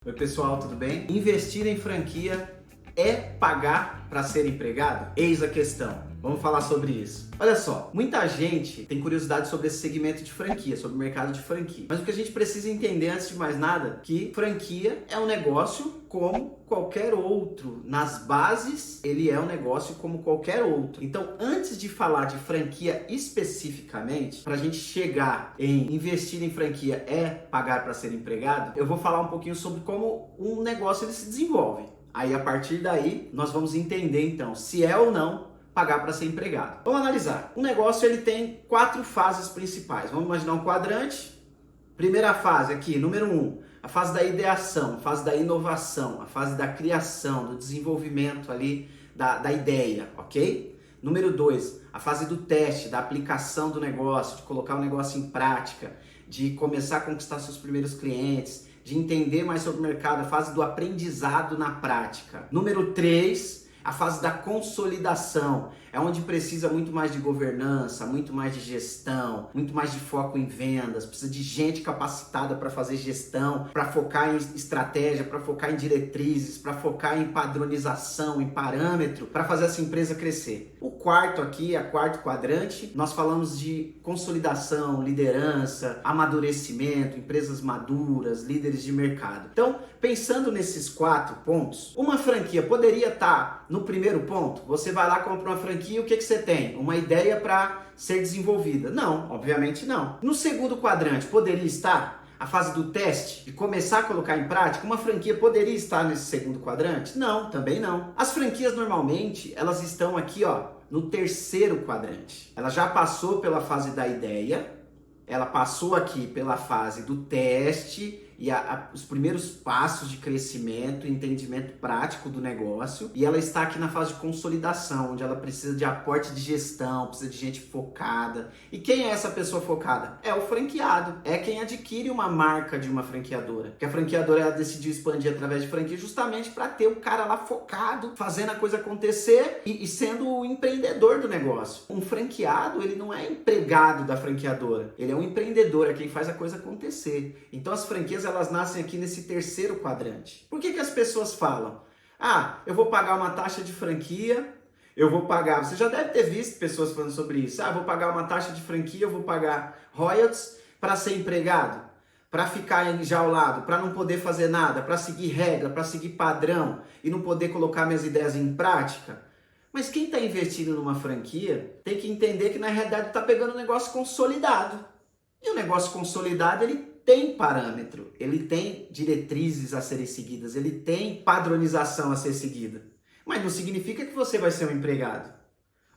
Oi pessoal, tudo bem? Investir em franquia é pagar para ser empregado? Eis a questão. Vamos falar sobre isso. Olha só, muita gente tem curiosidade sobre esse segmento de franquia, sobre o mercado de franquia. Mas o que a gente precisa entender antes de mais nada, que franquia é um negócio como qualquer outro. Nas bases, ele é um negócio como qualquer outro. Então, antes de falar de franquia especificamente, para a gente chegar em investir em franquia é pagar para ser empregado, eu vou falar um pouquinho sobre como um negócio ele se desenvolve. Aí, a partir daí, nós vamos entender então se é ou não pagar para ser empregado. Vamos analisar. Um negócio ele tem 4 fases principais. Vamos imaginar um quadrante. Primeira fase aqui, número 1, a fase da ideação, a fase da inovação, a fase da criação, do desenvolvimento ali da ideia, ok? Número 2, a fase do teste, da aplicação do negócio, de colocar o negócio em prática, de começar a conquistar seus primeiros clientes, de entender mais sobre o mercado, a fase do aprendizado na prática. Número 3, a fase da consolidação, é onde precisa muito mais de governança, muito mais de gestão, muito mais de foco em vendas, precisa de gente capacitada para fazer gestão, para focar em estratégia, para focar em diretrizes, para focar em padronização, em parâmetro, para fazer essa empresa crescer. O quarto aqui, a quarto quadrante, nós falamos de consolidação, liderança, amadurecimento, empresas maduras, líderes de mercado. Então, pensando nesses 4 pontos, uma franquia poderia estar no primeiro ponto? Você vai lá, compra uma franquia, o que você tem? Uma ideia para ser desenvolvida? Não, obviamente não. No segundo quadrante, poderia estar a fase do teste, de começar a colocar em prática? Uma franquia poderia estar nesse segundo quadrante? Não, também não. As franquias normalmente, elas estão aqui, ó, no terceiro quadrante. Ela já passou pela fase da ideia, ela passou aqui pela fase do teste e os primeiros passos de crescimento e entendimento prático do negócio, e ela está aqui na fase de consolidação, onde ela precisa de aporte de gestão, precisa de gente focada. E quem é essa pessoa focada? É o franqueado, é quem adquire uma marca de uma franqueadora. Porque a franqueadora ela decidiu expandir através de franquia justamente para ter o cara lá focado, fazendo a coisa acontecer e sendo o empreendedor do negócio. Um franqueado, ele não é empregado da franqueadora, ele é um empreendedor, é quem faz a coisa acontecer. Então as franquias elas nascem aqui nesse terceiro quadrante. Por que as pessoas falam? Ah, eu vou pagar uma taxa de franquia, eu vou pagar... Você já deve ter visto pessoas falando sobre isso. Ah, eu vou pagar uma taxa de franquia, eu vou pagar royalties para ser empregado, para ficar enjaulado, para não poder fazer nada, para seguir regra, para seguir padrão e não poder colocar minhas ideias em prática. Mas quem está investindo numa franquia tem que entender que na realidade está pegando um negócio consolidado. E o negócio consolidado, ele tem parâmetro, ele tem diretrizes a serem seguidas, ele tem padronização a ser seguida. Mas não significa que você vai ser um empregado,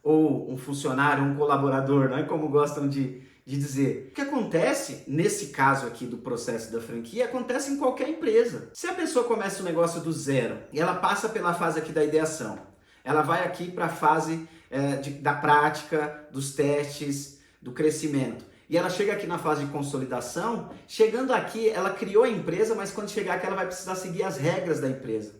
ou um funcionário, um colaborador, não é como gostam de dizer. O que acontece, nesse caso aqui do processo da franquia, acontece em qualquer empresa. Se a pessoa começa um negócio do zero, e ela passa pela fase aqui da ideação, ela vai aqui para a fase da prática, dos testes, do crescimento. E ela chega aqui na fase de consolidação, chegando aqui, ela criou a empresa, mas quando chegar aqui ela vai precisar seguir as regras da empresa.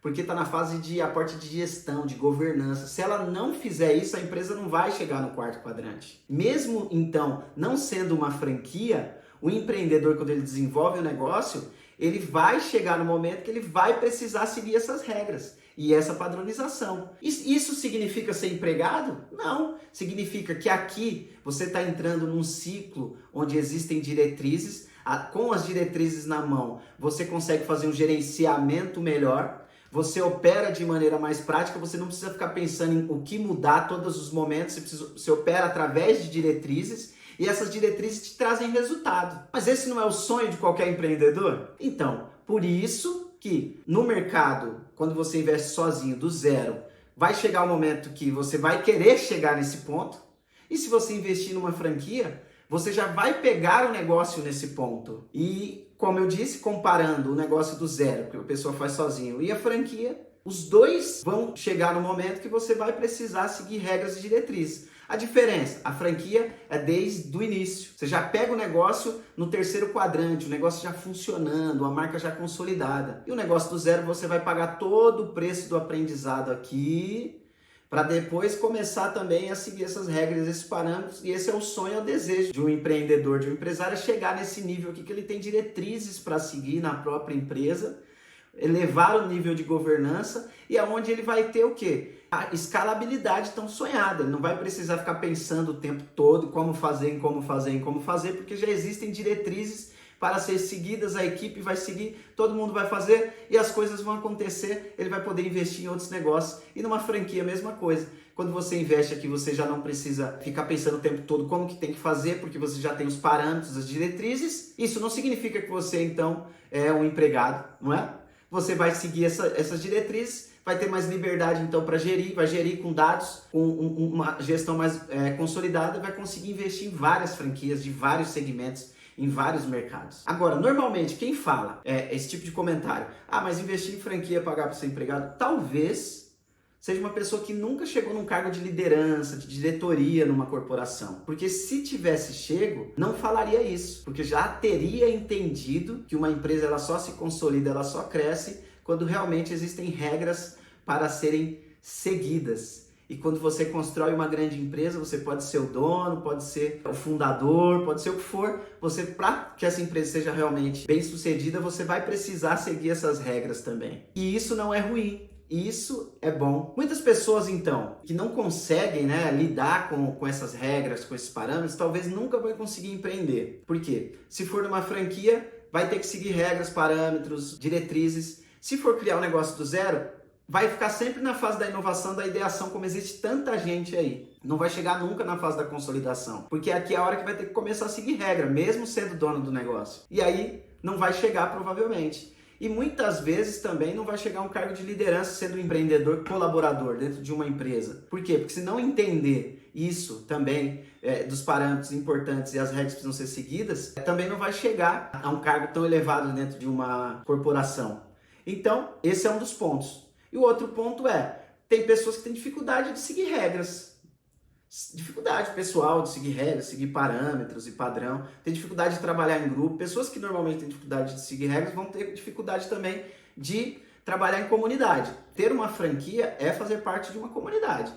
Porque está na fase de aporte de gestão, de governança. Se ela não fizer isso, a empresa não vai chegar no quarto quadrante. Mesmo, então, não sendo uma franquia, o empreendedor, quando ele desenvolve o negócio, ele vai chegar no momento que ele vai precisar seguir essas regras e essa padronização. Isso significa ser empregado? Não. Significa que aqui você está entrando num ciclo onde existem diretrizes. Com as diretrizes na mão, você consegue fazer um gerenciamento melhor. Você opera de maneira mais prática, você não precisa ficar pensando em o que mudar todos os momentos, você opera através de diretrizes e essas diretrizes te trazem resultado. Mas esse não é o sonho de qualquer empreendedor? Então, por isso que no mercado, quando você investe sozinho, do zero, vai chegar o momento que você vai querer chegar nesse ponto, e se você investir numa franquia, você já vai pegar o negócio nesse ponto. E, como eu disse, comparando o negócio do zero, que a pessoa faz sozinho, e a franquia, os dois vão chegar no momento que você vai precisar seguir regras e diretrizes. A diferença, a franquia é desde o início. Você já pega o negócio no terceiro quadrante, o negócio já funcionando, a marca já consolidada. E o negócio do zero, você vai pagar todo o preço do aprendizado aqui para depois começar também a seguir essas regras, esses parâmetros. E esse é o sonho, é o desejo de um empreendedor, de um empresário, é chegar nesse nível aqui que ele tem diretrizes para seguir na própria empresa, elevar o nível de governança e aonde ele vai ter o quê? A escalabilidade tão sonhada. Ele não vai precisar ficar pensando o tempo todo como fazer, porque já existem diretrizes para ser seguidas, a equipe vai seguir, todo mundo vai fazer e as coisas vão acontecer, ele vai poder investir em outros negócios. E numa franquia, a mesma coisa. Quando você investe aqui, você já não precisa ficar pensando o tempo todo como que tem que fazer, porque você já tem os parâmetros, as diretrizes. Isso não significa que você, então, é um empregado, não é? Você vai seguir essas diretrizes, vai ter mais liberdade, então, para gerir, vai gerir com dados, com uma gestão mais consolidada, vai conseguir investir em várias franquias, de vários segmentos, em vários mercados. Agora, normalmente, quem fala esse tipo de comentário, mas investir em franquia é pagar para ser empregado, talvez seja uma pessoa que nunca chegou num cargo de liderança, de diretoria numa corporação. Porque se tivesse chego, não falaria isso, porque já teria entendido que uma empresa ela só se consolida, ela só cresce quando realmente existem regras para serem seguidas. E quando você constrói uma grande empresa, você pode ser o dono, pode ser o fundador, pode ser o que for. Você, para que essa empresa seja realmente bem sucedida, você vai precisar seguir essas regras também. E isso não é ruim. Isso é bom. Muitas pessoas, então, que não conseguem lidar com essas regras, com esses parâmetros, talvez nunca vão conseguir empreender. Por quê? Se for numa franquia, vai ter que seguir regras, parâmetros, diretrizes. Se for criar um negócio do zero, vai ficar sempre na fase da inovação, da ideação, como existe tanta gente aí. Não vai chegar nunca na fase da consolidação. Porque aqui é a hora que vai ter que começar a seguir regra, mesmo sendo dono do negócio. E aí não vai chegar provavelmente. E muitas vezes também não vai chegar a um cargo de liderança sendo um empreendedor colaborador dentro de uma empresa. Por quê? Porque se não entender isso também, dos parâmetros importantes e as regras que precisam ser seguidas, também não vai chegar a um cargo tão elevado dentro de uma corporação. Então, esse é um dos pontos. E o outro ponto tem pessoas que têm dificuldade de seguir regras. Dificuldade pessoal de seguir regras, seguir parâmetros e padrão, tem dificuldade de trabalhar em grupo. Pessoas que normalmente têm dificuldade de seguir regras vão ter dificuldade também de trabalhar em comunidade. Ter uma franquia é fazer parte de uma comunidade,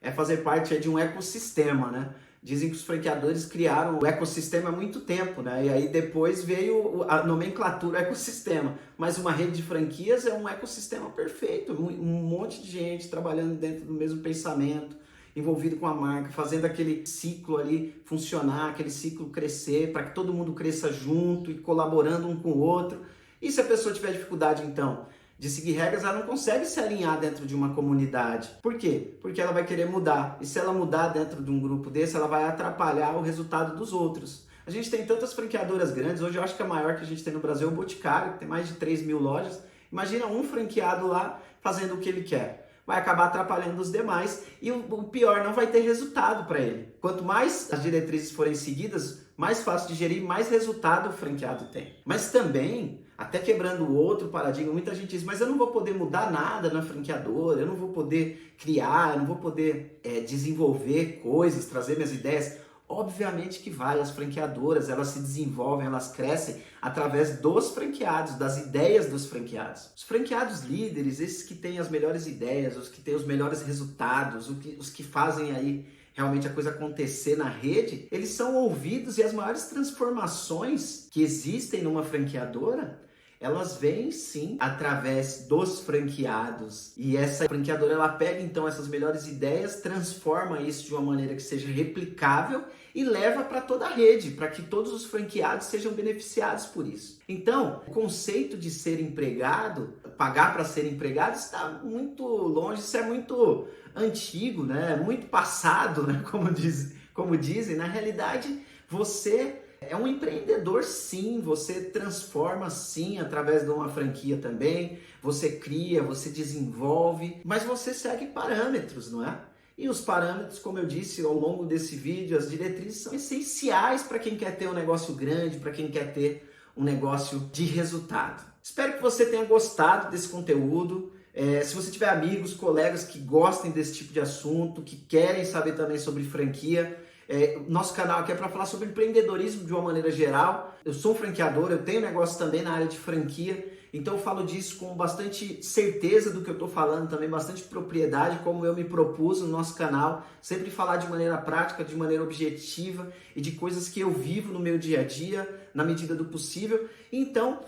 é fazer parte de um ecossistema, né? Dizem que os franqueadores criaram o ecossistema há muito tempo, né? E aí depois veio a nomenclatura ecossistema. Mas uma rede de franquias é um ecossistema perfeito, um monte de gente trabalhando dentro do mesmo pensamento, envolvido com a marca, fazendo aquele ciclo ali funcionar, aquele ciclo crescer, para que todo mundo cresça junto e colaborando um com o outro. E se a pessoa tiver dificuldade, então, de seguir regras, ela não consegue se alinhar dentro de uma comunidade. Por quê? Porque ela vai querer mudar. E se ela mudar dentro de um grupo desse, ela vai atrapalhar o resultado dos outros. A gente tem tantas franqueadoras grandes, hoje eu acho que a maior que a gente tem no Brasil é o Boticário, que tem mais de 3.000 lojas. Imagina um franqueado lá fazendo o que ele quer. Vai acabar atrapalhando os demais e o pior, não vai ter resultado para ele. Quanto mais as diretrizes forem seguidas, mais fácil de gerir, mais resultado o franqueado tem. Mas também, até quebrando o outro paradigma, muita gente diz, mas eu não vou poder mudar nada na franqueadora, eu não vou poder criar, eu não vou poder desenvolver coisas, trazer minhas ideias. Obviamente que vai, as franqueadoras, elas se desenvolvem, elas crescem através dos franqueados, das ideias dos franqueados. Os franqueados líderes, esses que têm as melhores ideias, os que têm os melhores resultados, os que fazem aí realmente a coisa acontecer na rede, eles são ouvidos e as maiores transformações que existem numa franqueadora, elas vêm sim através dos franqueados. E essa franqueadora, ela pega então essas melhores ideias, transforma isso de uma maneira que seja replicável e leva para toda a rede, para que todos os franqueados sejam beneficiados por isso. Então, o conceito de ser empregado, pagar para ser empregado, está muito longe, isso é muito antigo, né? Muito passado, né? Como dizem. Na realidade, você é um empreendedor sim, você transforma sim através de uma franquia também, você cria, você desenvolve, mas você segue parâmetros, não é? E os parâmetros, como eu disse ao longo desse vídeo, as diretrizes são essenciais para quem quer ter um negócio grande, para quem quer ter um negócio de resultado. Espero que você tenha gostado desse conteúdo. Se você tiver amigos, colegas que gostem desse tipo de assunto, que querem saber também sobre franquia, nosso canal aqui é para falar sobre empreendedorismo de uma maneira geral. Eu sou um franqueador, eu tenho negócio também na área de franquia Então eu falo disso com bastante certeza do que eu estou falando, também bastante propriedade, como eu me propus no nosso canal, sempre falar de maneira prática, de maneira objetiva e de coisas que eu vivo no meu dia a dia, na medida do possível. Então,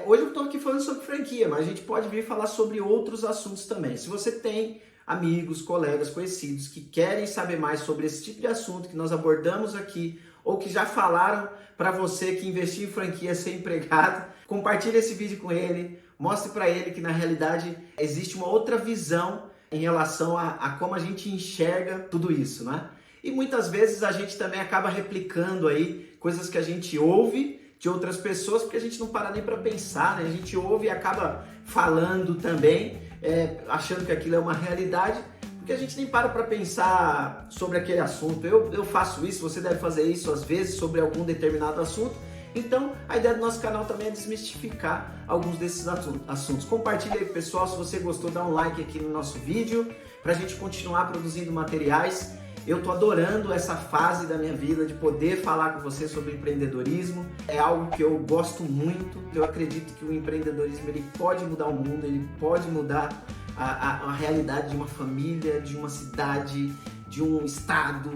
hoje eu estou aqui falando sobre franquia, mas a gente pode vir falar sobre outros assuntos também. Se você tem amigos, colegas, conhecidos que querem saber mais sobre esse tipo de assunto que nós abordamos aqui, ou que já falaram para você que investir em franquia é ser empregado, compartilhe esse vídeo com ele, mostre para ele que na realidade existe uma outra visão em relação a como a gente enxerga tudo isso, né? E muitas vezes a gente também acaba replicando aí coisas que a gente ouve de outras pessoas, porque a gente não para nem para pensar, né? A gente ouve e acaba falando também, achando que aquilo é uma realidade, porque a gente nem para pensar sobre aquele assunto. Eu faço isso, você deve fazer isso às vezes sobre algum determinado assunto. Então, a ideia do nosso canal também é desmistificar alguns desses assuntos. Compartilha aí, pessoal, se você gostou, dá um like aqui no nosso vídeo, para a gente continuar produzindo materiais. Eu tô adorando essa fase da minha vida de poder falar com você sobre empreendedorismo. É algo que eu gosto muito. Eu acredito que o empreendedorismo ele pode mudar o mundo, ele pode mudar a realidade de uma família, de uma cidade, de um estado,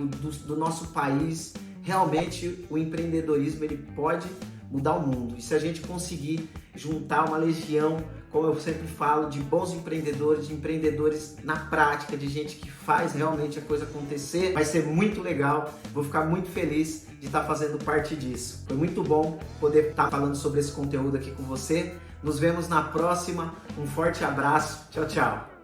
do nosso país. Realmente o empreendedorismo ele pode mudar o mundo. E se a gente conseguir juntar uma legião, como eu sempre falo, de bons empreendedores, de empreendedores na prática, de gente que faz realmente a coisa acontecer, vai ser muito legal. Vou ficar muito feliz de estar fazendo parte disso. Foi muito bom poder estar falando sobre esse conteúdo aqui com você. Nos vemos na próxima. Um forte abraço. Tchau, tchau.